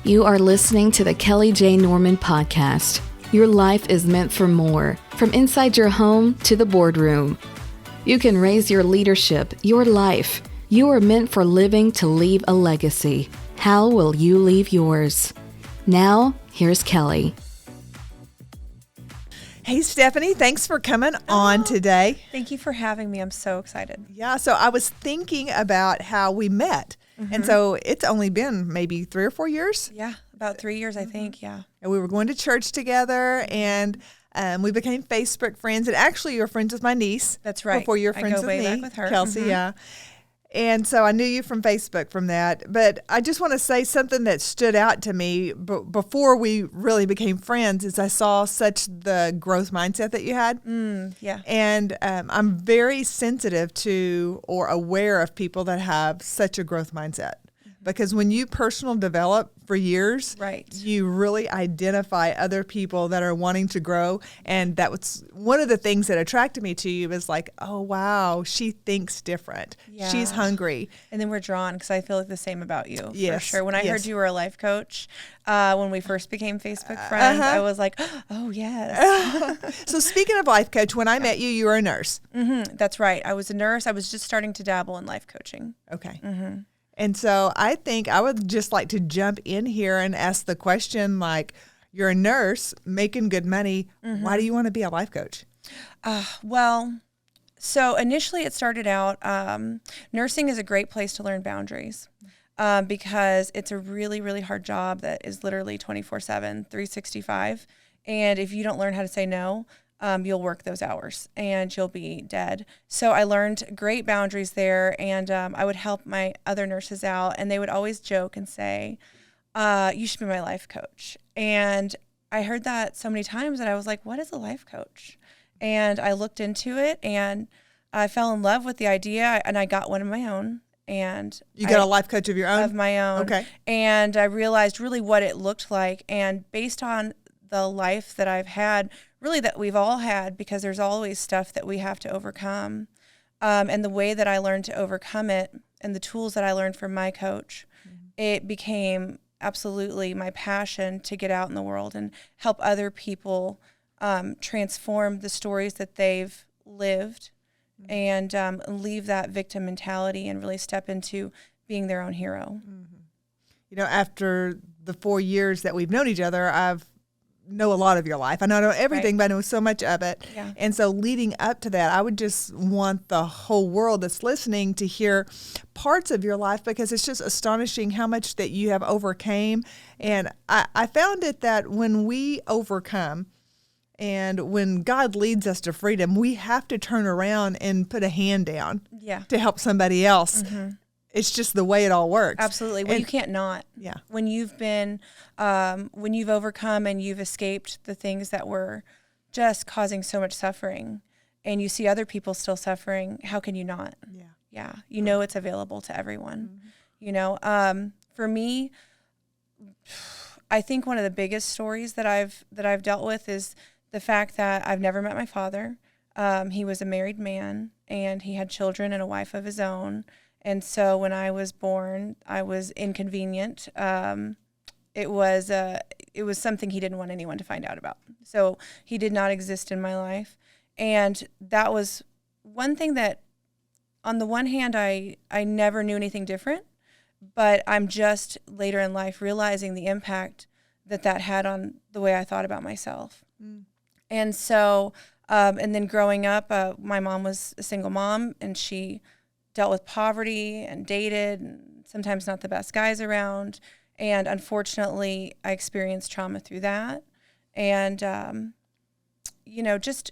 You are listening to the Kelly J. Norman Podcast. Your life is meant for more, from inside your home to the boardroom. You can raise your leadership, your life. You are meant for living to leave a legacy. How will you leave yours? Now, here's Kelly. Hey, Stephanie, thanks for coming on today. Thank you for having me. I'm so excited. Yeah, so I was thinking about how we met. And so it's only been maybe 3 or 4 years. Yeah, about 3 years, I think. Yeah. And we were going to church together, and we became Facebook friends. And actually, you were friends with my niece. That's right. Before you were friends I go with way me, back with her. Kelsey. Yeah. And so I knew you from Facebook from that. But I just want to say something that stood out to me before we really became friends is I saw such the growth mindset that you had. Yeah. And I'm very sensitive to or aware of people that have such a growth mindset. Because when you personal develop for years, Right. you really identify other people that are wanting to grow. And that was one of the things that attracted me to you was like, oh, wow, she thinks different. Yeah. She's hungry. And then we're drawn because I feel like the same about you. Yes, For sure. When I yes. heard you were a life coach, when we first became Facebook friends, I was like, oh, yes. So speaking of life coach, when I met you, you were a nurse. That's right. I was a nurse. I was just starting to dabble in life coaching. Okay. And so I think I would just like to jump in here and ask the question, like, you're a nurse making good money. Why do you want to be a life coach? Well, so initially it started out, nursing is a great place to learn boundaries because it's a really, really hard job that is literally 24/7, 365. And if you don't learn how to say no, you'll work those hours and you'll be dead. So I learned great boundaries there, and I would help my other nurses out, and they would always joke and say, you should be my life coach. And I heard that so many times that I was like, what is a life coach? And I looked into it, and I fell in love with the idea, and I got one of my own. And You got a life coach of your own? Of my own. Okay. And I realized really what it looked like, and based on the life that I've had, really that we've all had, because there's always stuff that we have to overcome. And the way that I learned to overcome it and the tools that I learned from my coach, it became absolutely my passion to get out in the world and help other people transform the stories that they've lived and leave that victim mentality and really step into being their own hero. You know, after the 4 years that we've known each other, I've know a lot of your life. I know everything, but I know so much of it. Yeah. And so leading up to that, I would just want the whole world that's listening to hear parts of your life, because it's just astonishing how much that you have overcame. And I found it that when we overcome and when God leads us to freedom, we have to turn around and put a hand down to help somebody else. It's just the way it all works. Absolutely. Well, you can't not. Yeah. When you've been, when you've overcome and you've escaped the things that were just causing so much suffering, and you see other people still suffering, how can you not? Yeah. Yeah. You know it's available to everyone. You know, for me, I think one of the biggest stories that I've dealt with is the fact that I've never met my father. He was a married man, and he had children and a wife of his own. And so when I was born, I was inconvenient. It was something he didn't want anyone to find out about. So he did not exist in my life. And that was one thing that, on the one hand, I never knew anything different, but I'm just later in life realizing the impact that had on the way I thought about myself. And so, and then growing up, my mom was a single mom, and she dealt with poverty and dated, and sometimes not the best guys around. And unfortunately, I experienced trauma through that. And, you know, just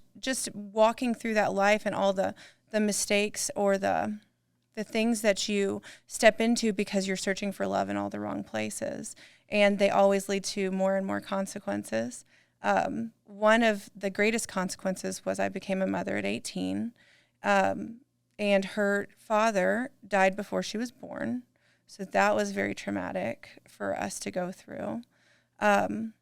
walking through that life and all the mistakes or the things that you step into because you're searching for love in all the wrong places. And they always lead to more and more consequences. One of the greatest consequences was I became a mother at 18. And her father died before she was born. So that was very traumatic for us to go through. And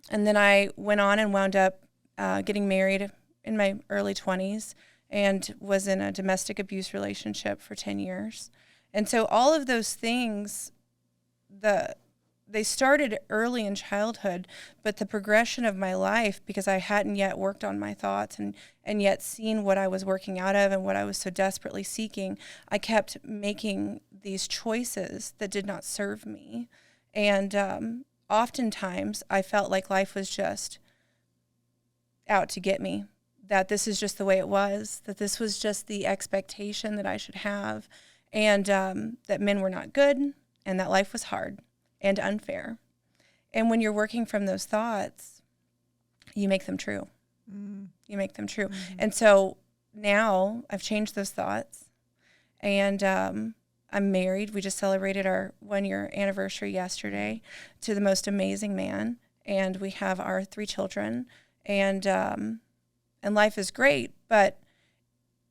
then I went on and wound up getting married in my early 20s and was in a domestic abuse relationship for 10 years. And so all of those things, they started early in childhood, but the progression of my life, because I hadn't yet worked on my thoughts and yet seen what I was working out of and what I was so desperately seeking, I kept making these choices that did not serve me. And oftentimes I felt like life was just out to get me, that this is just the way it was, that this was just the expectation that I should have, and that men were not good, and that life was hard and unfair. And when you're working from those thoughts, you make them true. You make them true. And so now I've changed those thoughts, and I'm married. We just celebrated our 1-year anniversary yesterday to the most amazing man, and we have our 3 children, and life is great. But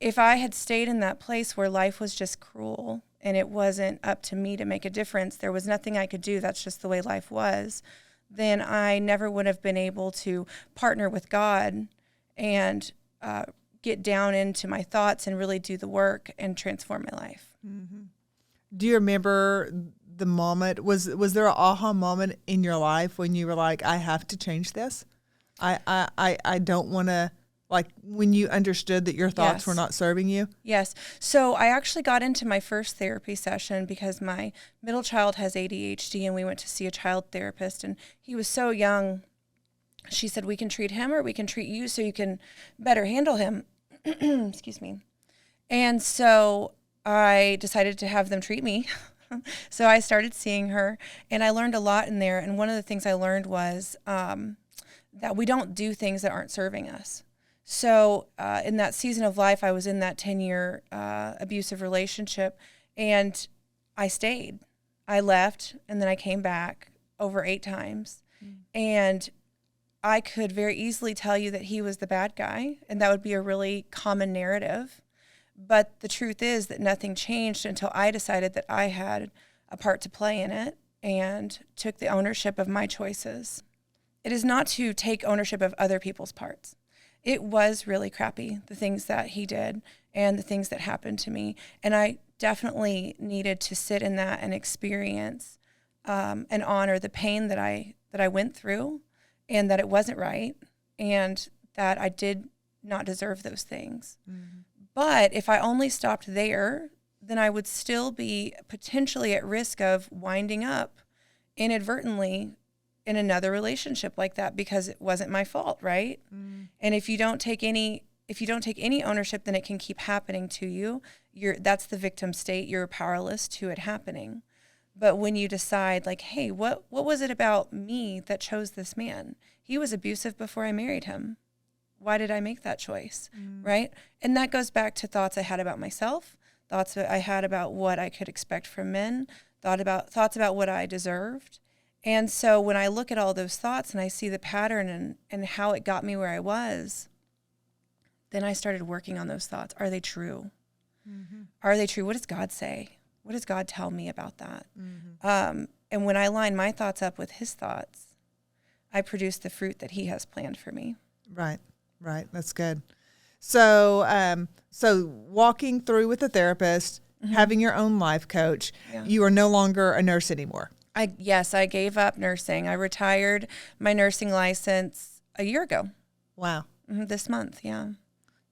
if I had stayed in that place where life was just cruel and it wasn't up to me to make a difference, there was nothing I could do, that's just the way life was, then I never would have been able to partner with God and get down into my thoughts and really do the work and transform my life. Mm-hmm. Do you remember the moment? Was there an aha moment in your life when you were like, I have to change this? I don't want to, like when you understood that your thoughts were not serving you? Yes. So I actually got into my first therapy session because my middle child has ADHD, and we went to see a child therapist, and he was so young. She said, we can treat him or we can treat you so you can better handle him. Excuse me. And so I decided to have them treat me. So I started seeing her, and I learned a lot in there. And one of the things I learned was that we don't do things that aren't serving us. So in that season of life, I was in that 10-year abusive relationship, and I stayed. I left, and then I came back over 8 times. And I could very easily tell you that he was the bad guy, and that would be a really common narrative. But the truth is that nothing changed until I decided that I had a part to play in it and took the ownership of my choices. It is not to take ownership of other people's parts. It was really crappy, the things that he did and the things that happened to me. And I definitely needed to sit in that and experience and honor the pain that I went through, and that it wasn't right, and that I did not deserve those things. Mm-hmm. But if I only stopped there, then I would still be potentially at risk of winding up inadvertently in another relationship like that, because it wasn't my fault, right? Mm. And if you don't take any ownership, then it can keep happening to you. That's the victim state. You're powerless to it happening. But when you decide, like, hey, what was it about me that chose this man? He was abusive before I married him. Why did I make that choice, right? And that goes back to thoughts I had about myself, thoughts I had about what I could expect from men, thoughts about what I deserved. And so when I look at all those thoughts and I see the pattern and how it got me where I was, then I started working on those thoughts. Are they true? Mm-hmm. Are they true? What does God say? What does God tell me about that? Mm-hmm. And when I line my thoughts up with his thoughts, I produce the fruit that he has planned for me. Right. That's good. So, so walking through with a therapist, mm-hmm. having your own life coach, you are no longer a nurse anymore. I gave up nursing. I retired my nursing license a year ago. Wow. Mm-hmm, this month. Yeah.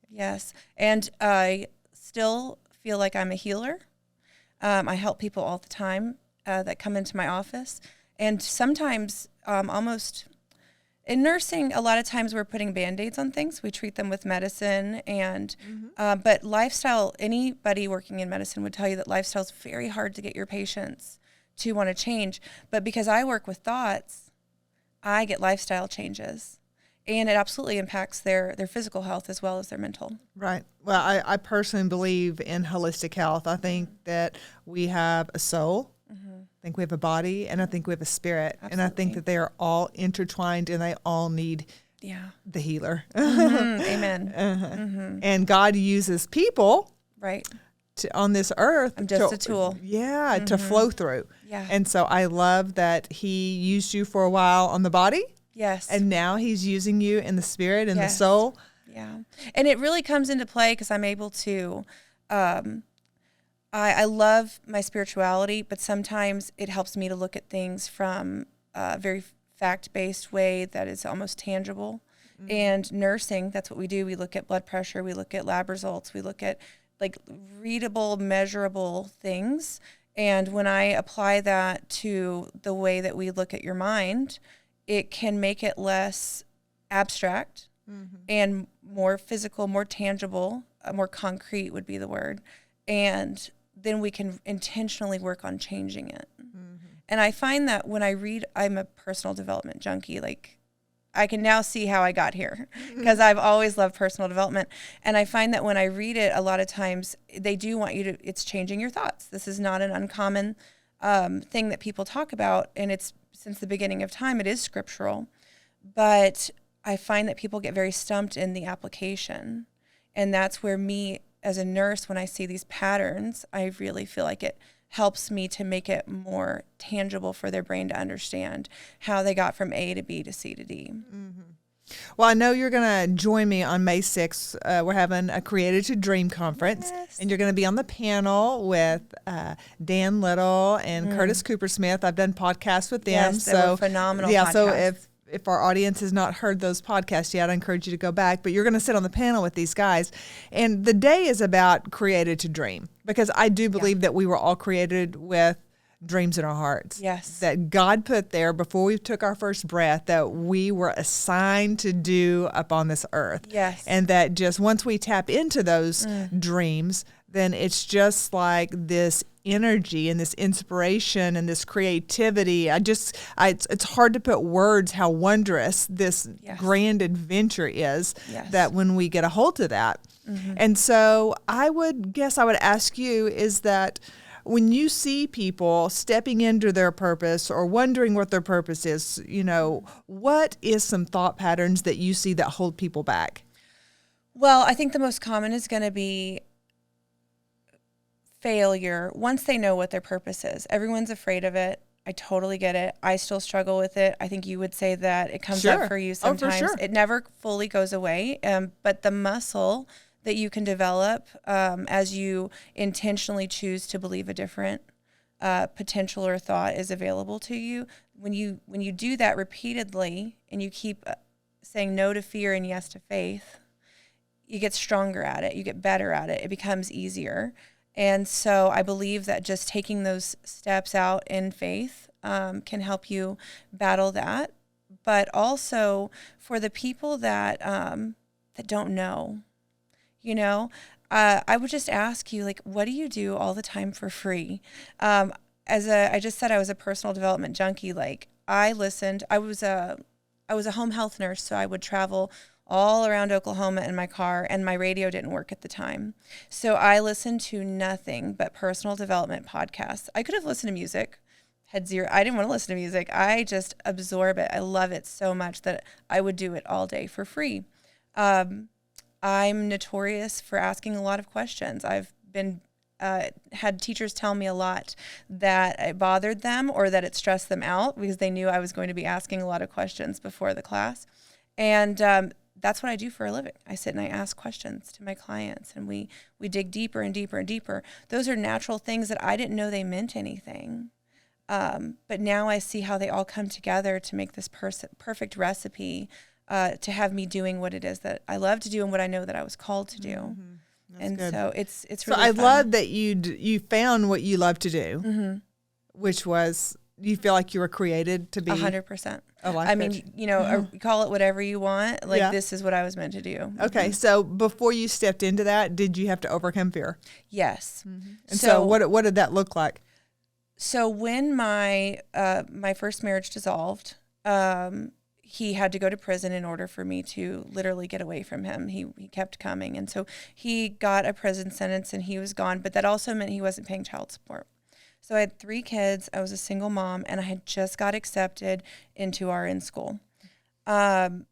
Yes. And I still feel like I'm a healer. I help people all the time that come into my office. And sometimes almost in nursing, a lot of times we're putting Band-Aids on things. We treat them with medicine. And mm-hmm. But lifestyle, anybody working in medicine would tell you that lifestyle is very hard to get your patients to want to change. But because I work with thoughts, I get lifestyle changes. And it absolutely impacts their physical health as well as their mental. Right. Well, I personally believe in holistic health. I think that we have a soul, mm-hmm. I think we have a body, and I think we have a spirit. Absolutely. And I think that they are all intertwined and they all need the healer. Mm-hmm. Amen. Uh-huh. Mm-hmm. And God uses people on this earth. I'm just a tool. Yeah, mm-hmm. to flow through. Yeah. And so I love that he used you for a while on the body. Yes. And now he's using you in the spirit and the soul. Yeah. And it really comes into play because I'm able to I love my spirituality, but sometimes it helps me to look at things from a very fact-based way that is almost tangible. Mm-hmm. And nursing, that's what we do. We look at blood pressure, we look at lab results, we look at like readable, measurable things. And when I apply that to the way that we look at your mind, it can make it less abstract and more physical, more tangible, more concrete would be the word. And then we can intentionally work on changing it. And I find that when I read, I'm a personal development junkie. Like, I can now see how I got here because I've always loved personal development. And I find that when I read it, a lot of times they do want you to, it's changing your thoughts. This is not an uncommon thing that people talk about. And it's since the beginning of time, it is scriptural. But I find that people get very stumped in the application. And that's where me as a nurse, when I see these patterns, I really feel like it helps me to make it more tangible for their brain to understand how they got from A to B to C to D. Well, I know you're going to join me on May 6th. We're having a Created to Dream conference, and you're going to be on the panel with Dan Little and Curtis Cooper-Smith. I've done podcasts with them. Yes, they were phenomenal podcasts. So if our audience has not heard those podcasts yet, I encourage you to go back. But you're going to sit on the panel with these guys. And the day is about Created to Dream, because I do believe that we were all created with dreams in our hearts. Yes. That God put there before we took our first breath that we were assigned to do upon this earth. Yes. And that just once we tap into those dreams, then it's just like this energy and this inspiration and this creativity. It's hard to put words how wondrous this grand adventure is that when we get a hold of that. And so I would ask you is that when you see people stepping into their purpose or wondering what their purpose is, what is some thought patterns that you see that hold people back? Well, I think the most common is going to be failure once they know what their purpose is. Everyone's afraid of it. I totally get it. I still struggle with it. I think you would say that it comes up for you sometimes. For sure. It never fully goes away, but the muscle that you can develop as you intentionally choose to believe a different potential or thought is available to you. When you do that repeatedly and you keep saying no to fear and yes to faith, you get stronger at it. You get better at it. It becomes easier. And so I believe that just taking those steps out in faith can help you battle that. But also for the people that don't know, I would just ask you, like, what do you do all the time for free? I just said I was a personal development junkie. Like, I listened. I was a home health nurse, so I would travel all around Oklahoma in my car, and my radio didn't work at the time. So I listened to nothing but personal development podcasts. I could have listened to music, I didn't want to listen to music. I just absorb it. I love it so much that I would do it all day for free. I'm notorious for asking a lot of questions. I've been had teachers tell me a lot that it bothered them or that it stressed them out because they knew I was going to be asking a lot of questions before the class. And that's what I do for a living. I sit and I ask questions to my clients, and we dig deeper and deeper and deeper. Those are natural things that I didn't know they meant anything. But now I see how they all come together to make this perfect recipe to have me doing what it is that I love to do and what I know that I was called to do. And good. So it's really I fun. love that you found what you love to do, which was you feel like you were created to be 100%. a life coach. Call it whatever you want. Like this is what I was meant to do. Okay, so before you stepped into that, did you have to overcome fear? Yes. And so what did that look like? So when my first marriage dissolved, he had to go to prison in order for me to literally get away from him. He kept coming. And so he got a prison sentence and he was gone, but that also meant he wasn't paying child support. So I had 3 kids, I was a single mom, and I had just got accepted into RN school. And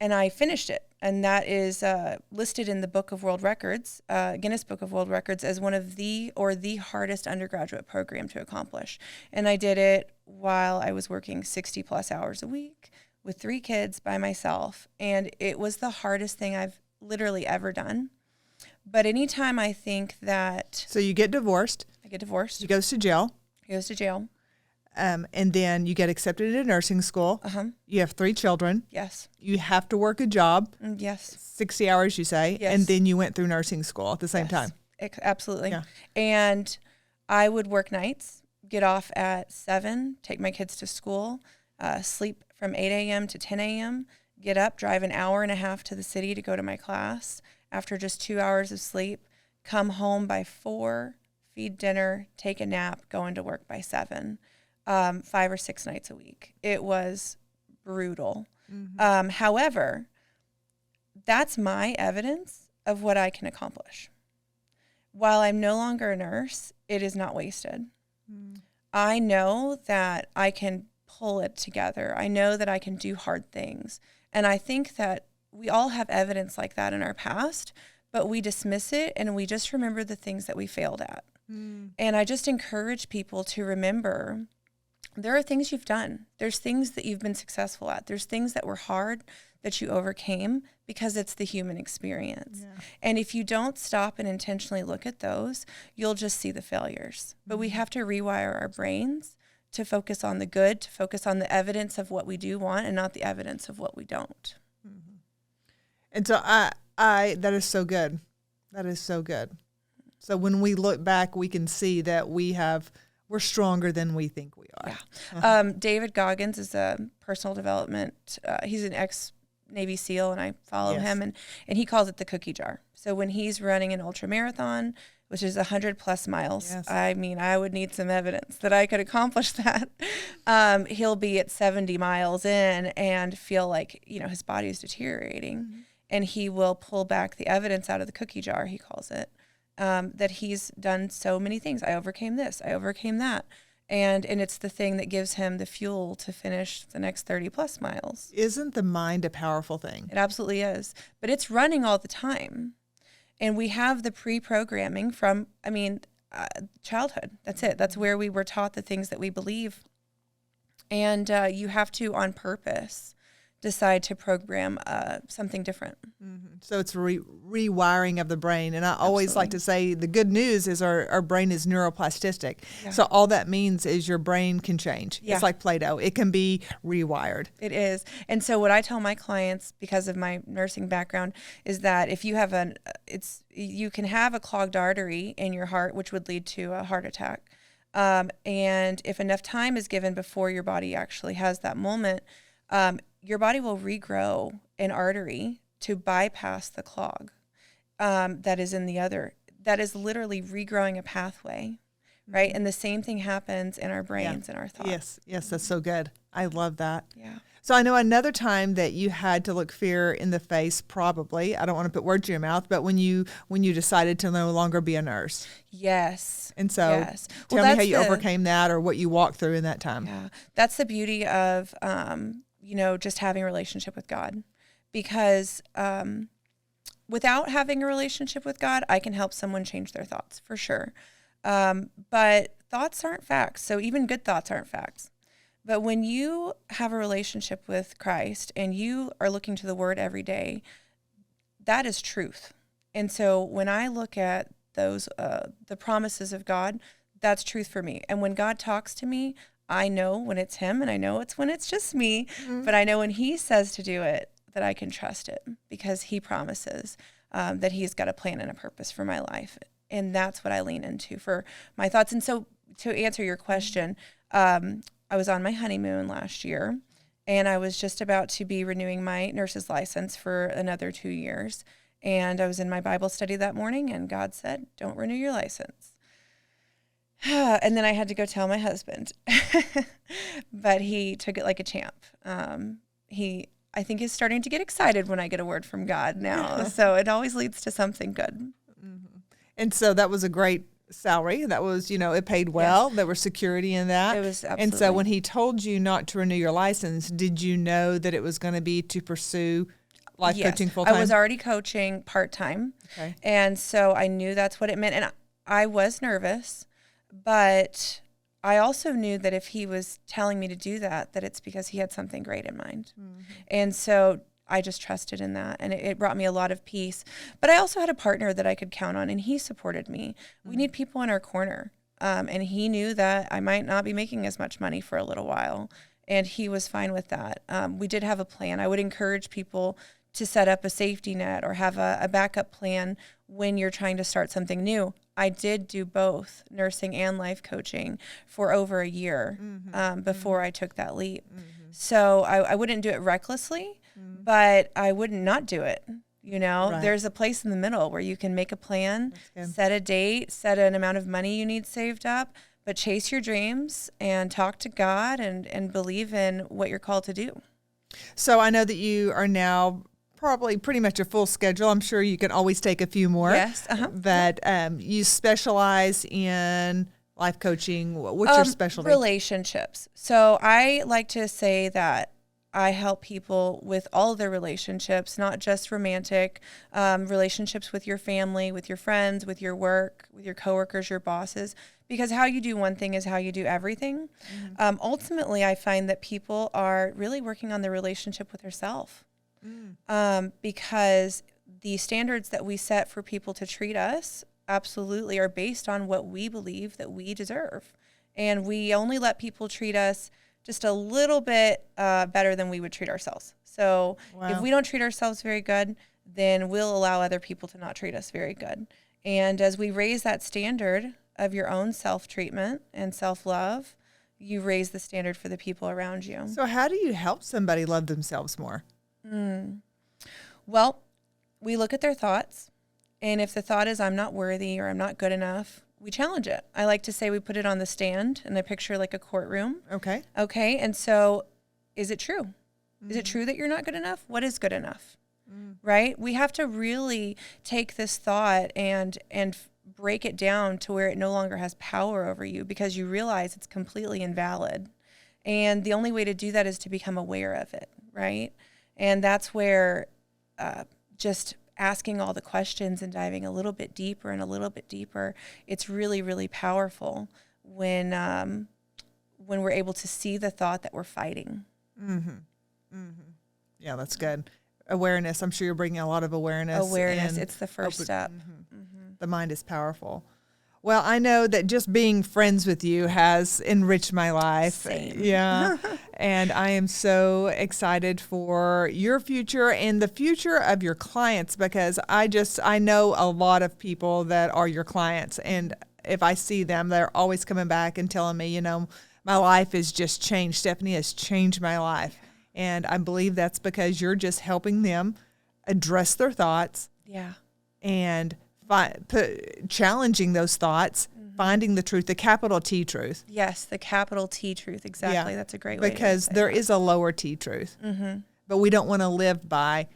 I finished it. And that is listed in the Book of World Records, Guinness Book of World Records, as one of the hardest undergraduate program to accomplish. And I did it while I was working 60 plus hours a week with 3 kids by myself. And it was the hardest thing I've literally ever done. But anytime I think that So you get divorced. I get divorced, He goes to jail. he goes to jail. And then you get accepted into nursing school. Uh-huh. You have 3 children. Yes. You have to work a job, Yes. 60 hours, you say. Yes. And then you went through nursing school at the same Yes. time. Absolutely. Yeah. And I would work nights, get off at 7, take my kids to school, sleep from 8 a.m. to 10 a.m., get up, drive an hour and a half to the city to go to my class. After just 2 hours of sleep, come home by 4, feed dinner, take a nap, go into work by 7, 5 or 6 nights a week. It was brutal. Mm-hmm. However, that's my evidence of what I can accomplish. While I'm no longer a nurse, it is not wasted. Mm. I know that I can pull it together. I know that I can do hard things. And I think that we all have evidence like that in our past, but we dismiss it and we just remember the things that we failed at. Mm. And I just encourage people to remember there are things you've done. There's things that you've been successful at. There's things that were hard that you overcame because it's the human experience. Yeah. And if you don't stop and intentionally look at those, you'll just see the failures. But we have to rewire our brains to focus on the good, to focus on the evidence of what we do want and not the evidence of what we don't. Mm-hmm. And so I that is so good. That is so good. So when we look back, we can see that we're stronger than we think we are. Yeah. David Goggins is a personal development. He's an ex-Navy SEAL, and I follow Yes. him, and he calls it the cookie jar. So when he's running an ultra marathon, which is 100+ miles, Yes. I mean, I would need some evidence that I could accomplish that. He'll be at 70 miles in and feel like, his body is deteriorating. Mm-hmm. And he will pull back the evidence out of the cookie jar, he calls it. That he's done so many things. I overcame this. I overcame that. And it's the thing that gives him the fuel to finish the next 30+ miles. Isn't the mind a powerful thing? It absolutely is. But it's running all the time. And we have the pre-programming from, childhood. That's it. That's where we were taught the things that we believe. And you have to, on purpose, decide to program something different. Mm-hmm. So it's rewiring of the brain. And I always like to say the good news is our brain is neuroplastic. Yeah. So all that means is your brain can change. Yeah. It's like Play-Doh. It can be rewired. It is. And so what I tell my clients, because of my nursing background, is that if you have you can have a clogged artery in your heart, which would lead to a heart attack. And if enough time is given before your body actually has that moment, your body will regrow an artery to bypass the clog that is in the other. That is literally regrowing a pathway, right? And the same thing happens in our brains and our thoughts. Yes, that's so good. I love that. Yeah. So I know another time that you had to look fear in the face, probably. I don't want to put words in your mouth, but when you decided to no longer be a nurse. Yes. And so yes. tell me how you overcame that or what you walked through in that time. Yeah. That's the beauty of just having a relationship with God, because without having a relationship with God, I can help someone change their thoughts for sure. But thoughts aren't facts. So even good thoughts aren't facts. But when you have a relationship with Christ and you are looking to the Word every day, that is truth. And so when I look at those, the promises of God, that's truth for me. And when God talks to me, I know when it's Him, and I know it's when it's just me, but I know when He says to do it, that I can trust it, because He promises that He's got a plan and a purpose for my life. And that's what I lean into for my thoughts. And so to answer your question, I was on my honeymoon last year, and I was just about to be renewing my nurse's license for another 2 years. And I was in my Bible study that morning, and God said, "Don't renew your license." And then I had to go tell my husband, but he took it like a champ. I think he's starting to get excited when I get a word from God now. So it always leads to something good. Mm-hmm. And so that was a great salary. That was, it paid well. Yes. There was security in that. It was absolutely. And so when he told you not to renew your license, did you know that it was going to be to pursue life coaching full time? I was already coaching part-time. Okay. And so I knew that's what it meant. And I was nervous, but I also knew that if he was telling me to do that, that it's because he had something great in mind. Mm-hmm. And so I just trusted in that, and it brought me a lot of peace. But I also had a partner that I could count on, and he supported me. We need people in our corner. And he knew that I might not be making as much money for a little while, and he was fine with that. We did have a plan. I would encourage people to set up a safety net or have a backup plan when you're trying to start something new. I did do both nursing and life coaching for over a year before I took that leap. So I wouldn't do it recklessly, but I wouldn't not do it. You know, Right. There's a place in the middle where you can make a plan, set a date, set an amount of money you need saved up, but chase your dreams and talk to God and believe in what you're called to do. So I know that you are now probably pretty much a full schedule. I'm sure you can always take a few more. Yes. But you specialize in life coaching. What's your specialty? Relationships. So I like to say that I help people with all of their relationships, not just romantic, relationships with your family, with your friends, with your work, with your coworkers, your bosses, because how you do one thing is how you do everything. Ultimately, I find that people are really working on their relationship with herself, because the standards that we set for people to treat us absolutely are based on what we believe that we deserve. And we only let people treat us just a little bit better than we would treat ourselves. So if we don't treat ourselves very good, then we'll allow other people to not treat us very good. And as we raise that standard of your own self-treatment and self-love, you raise the standard for the people around you. So how do you help somebody love themselves more? Well, we look at their thoughts, and if the thought is I'm not worthy or I'm not good enough, we challenge it. I like to say we put it on the stand, and I picture like a courtroom. Okay. Okay, and so is it true? Is it true that you're not good enough? What is good enough? Right? We have to really take this thought and break it down to where it no longer has power over you, because you realize it's completely invalid. And the only way to do that is to become aware of it, right? And that's where just asking all the questions and diving a little bit deeper and a little bit deeper, it's really, really powerful when we're able to see the thought that we're fighting. Yeah, that's good. Awareness. I'm sure you're bringing a lot of awareness. Awareness, it's the first step. The mind is powerful. Well, I know that just being friends with you has enriched my life. Same. Yeah. And I am so excited for your future and the future of your clients, because I know a lot of people that are your clients. And if I see them, they're always coming back and telling me, my life has just changed. Stephanie has changed my life. And I believe that's because you're just helping them address their thoughts. Yeah. And challenging those thoughts, finding the truth, the capital T truth. Yes, the capital T truth. Exactly. Yeah. That's a great way because to say there that. is a lower T truth. But we don't want to live by,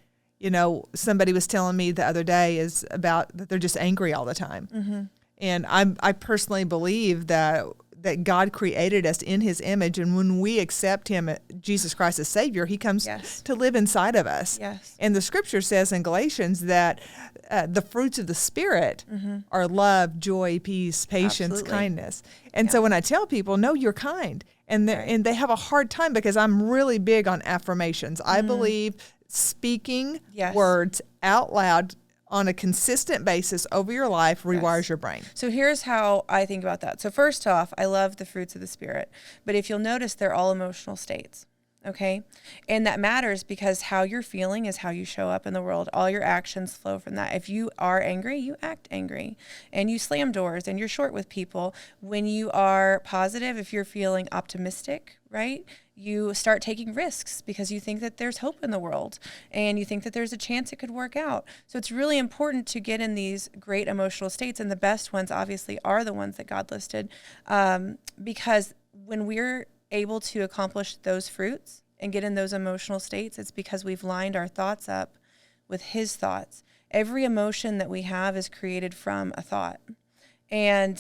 somebody was telling me the other day is about that they're just angry all the time. And I personally believe that God created us in his image, and when we accept him, Jesus Christ as Savior, he comes to live inside of us. Yes. And the scripture says in Galatians that the fruits of the Spirit are love, joy, peace, patience, Absolutely. kindness. And so when I tell people, no, you're kind, and they have a hard time, because I'm really big on affirmations. I believe speaking words out loud on a consistent basis over your life rewires your brain. So here's how I think about that. So first off, I love the fruits of the Spirit, but if you'll notice, they're all emotional states. Okay. And that matters because how you're feeling is how you show up in the world. All your actions flow from that. If you are angry, you act angry, and you slam doors and you're short with people. When you are positive, if you're feeling optimistic, right, you start taking risks because you think that there's hope in the world and you think that there's a chance it could work out. So it's really important to get in these great emotional states. And the best ones obviously are the ones that God listed, because when we're able to accomplish those fruits and get in those emotional states, it's because we've lined our thoughts up with his thoughts. Every emotion that we have is created from a thought. And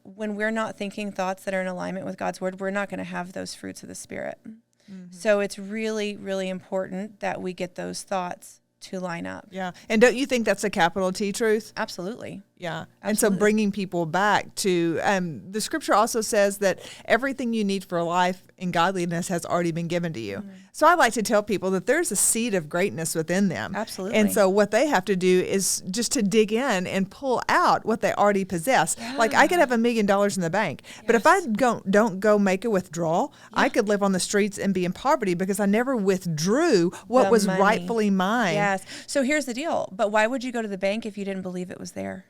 when we're not thinking thoughts that are in alignment with God's word, we're not going to have those fruits of the Spirit. So it's really, really important that we get those thoughts to line up. Yeah. And don't you think that's a capital T truth? Absolutely. Yeah. Absolutely. And so bringing people back to the scripture also says that everything you need for life and godliness has already been given to you. Mm-hmm. So I like to tell people that there's a seed of greatness within them. Absolutely. And so what they have to do is just to dig in and pull out what they already possess. Yeah. Like I could have $1 million in the bank, but if I don't go make a withdrawal, I could live on the streets and be in poverty because I never withdrew what The was money. rightfully mine. Yes. So here's the deal. But why would you go to the bank if you didn't believe it was there?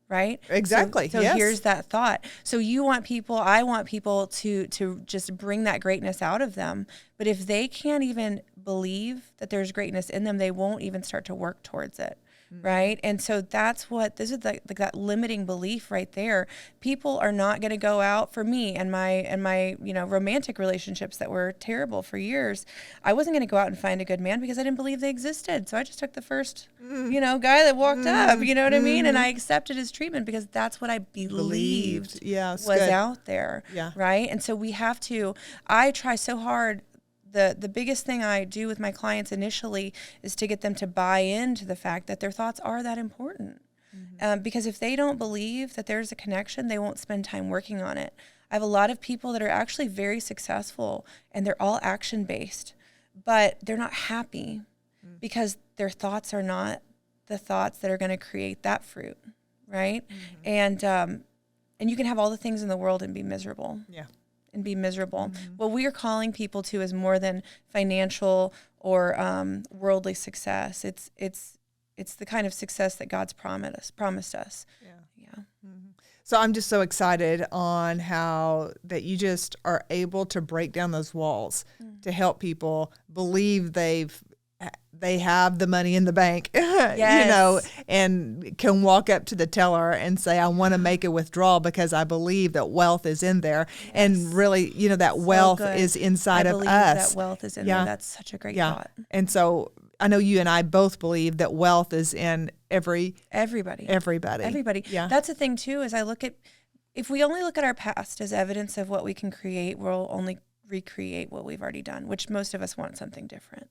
Right? Exactly. So yes. here's that thought. So I want people to just bring that greatness out of them. But if they can't even believe that there's greatness in them, they won't even start to work towards it. Right. And so this is that limiting belief right there. People are not going to go out for me and my, romantic relationships that were terrible for years. I wasn't going to go out and find a good man because I didn't believe they existed. So I just took the first, guy that walked up, you know what I mean? And I accepted his treatment because that's what I believed was good. out there. Yeah. Right. And so I try so hard. The biggest thing I do with my clients initially is to get them to buy into the fact that their thoughts are that important. Because if they don't believe that there's a connection, they won't spend time working on it. I have a lot of people that are actually very successful and they're all action-based, but they're not happy because their thoughts are not the thoughts that are going to create that fruit, right? And you can have all the things in the world and be miserable. Yeah. And be miserable. What we are calling people to is more than financial or worldly success. It's the kind of success that God's promised us. Yeah. So I'm just so excited on how that you just are able to break down those walls to help people believe they have the money in the bank, and can walk up to the teller and say, I want to make a withdrawal because I believe that wealth is in there. Yes. And really, that wealth is inside of us. That wealth is in there. That's such a great thought. And so I know you and I both believe that wealth is in everybody. Yeah. That's the thing too, is if we only look at our past as evidence of what we can create, we'll only recreate what we've already done, which most of us want something different.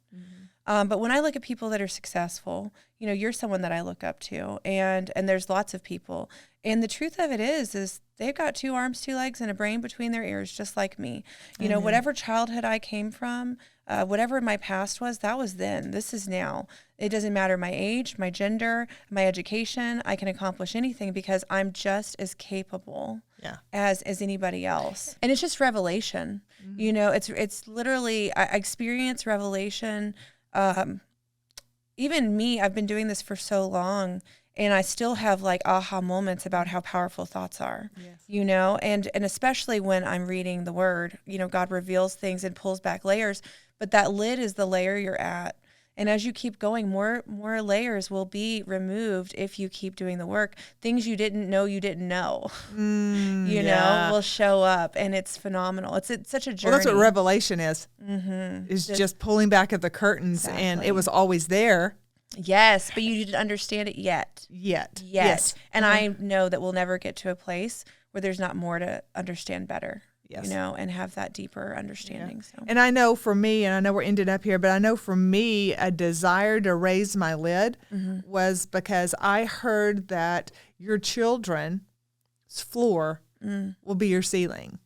But when I look at people that are successful, you're someone that I look up to, and there's lots of people. And the truth of it is they've got 2 arms, 2 legs, and a brain between their ears, just like me. Whatever childhood I came from, whatever my past was, that was then. This is now. It doesn't matter my age, my gender, my education. I can accomplish anything because I'm just as capable as anybody else. And it's just revelation. It's literally, I experience revelation. Even me, I've been doing this for so long, and I still have aha moments about how powerful thoughts are, and especially when I'm reading the word, God reveals things and pulls back layers, but that lid is the layer you're at. And as you keep going, more layers will be removed if you keep doing the work. Things you didn't know will show up, and it's phenomenal. It's such a journey. Well, that's what revelation is. Is just pulling back of the curtains, and it was always there. Yes, but you didn't understand it yet. Yes. And I know that we'll never get to a place where there's not more to understand better. Yes. And have that deeper understanding. Yeah. So. And I know for me, and I know we're ended up here, but I know for me, a desire to raise my lid was because I heard that your children's floor will be your ceiling.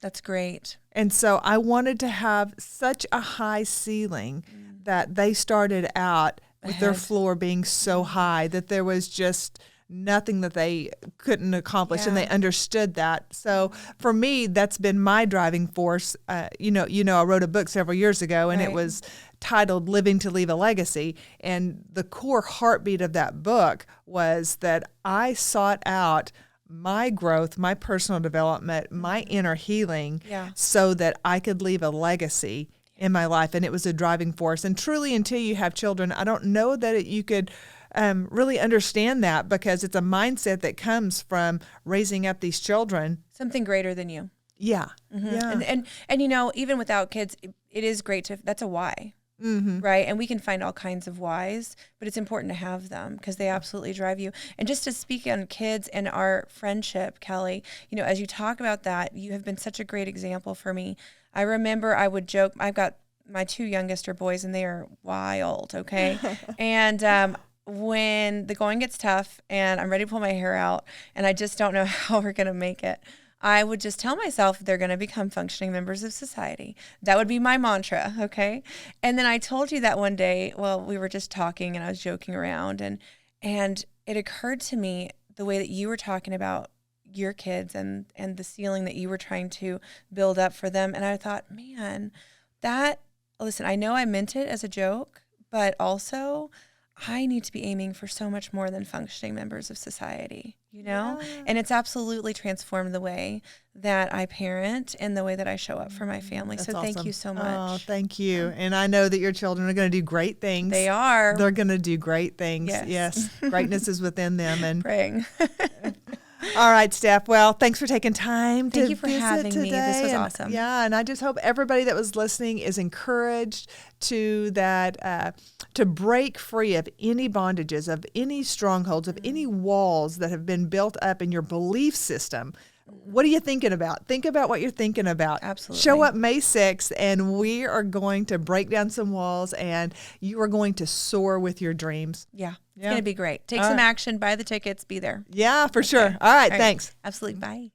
That's great. And so I wanted to have such a high ceiling that they started out with their floor being so high that there was just nothing that they couldn't accomplish, and they understood that. So for me, that's been my driving force. I wrote a book several years ago, and it was titled Living to Leave a Legacy. And the core heartbeat of that book was that I sought out my growth, my personal development, my inner healing, so that I could leave a legacy in my life. And it was a driving force. And truly, until you have children, I don't know that you could really understand that, because it's a mindset that comes from raising up these children. Something greater than you. Yeah. And even without kids, it is great that's a why. Right. And we can find all kinds of whys, but it's important to have them because they absolutely drive you. And just to speak on kids and our friendship, Kelly, as you talk about that, you have been such a great example for me. I remember I would joke, I've got my 2 youngest are boys and they are wild. Okay. And, when the going gets tough and I'm ready to pull my hair out and I just don't know how we're going to make it, I would just tell myself they're going to become functioning members of society. That would be my mantra, okay? And then I told you that one day, well, we were just talking and I was joking around, and it occurred to me the way that you were talking about your kids and the ceiling that you were trying to build up for them. And I thought, man, listen, I know I meant it as a joke, but also I need to be aiming for so much more than functioning members of society, you know? Yeah. And it's absolutely transformed the way that I parent and the way that I show up for my family. That's so awesome. Thank you so much. Oh, thank you. And I know that your children are going to do great things. They are. They're going to do great things. Yes. Greatness is within them. And praying. All right, Steph. Well, thanks for taking time to Thank you for visit having today. me. This was awesome. Yeah, and I just hope everybody that was listening is encouraged to break free of any bondages, of any strongholds, of any walls that have been built up in your belief system. What are you thinking about? Think about what you're thinking about. Absolutely. Show up May 6th, and we are going to break down some walls, and you are going to soar with your dreams. Yeah. It's going to be great. Take All some right. action, buy the tickets, be there. Yeah, for sure. All right, thanks. Absolutely. Bye.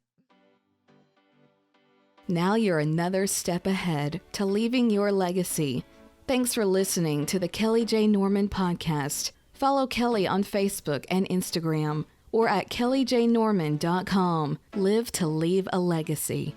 Now you're another step ahead to leaving your legacy. Thanks for listening to the Kelly J. Norman Podcast. Follow Kelly on Facebook and Instagram or at kellyjnorman.com. Live to leave a legacy.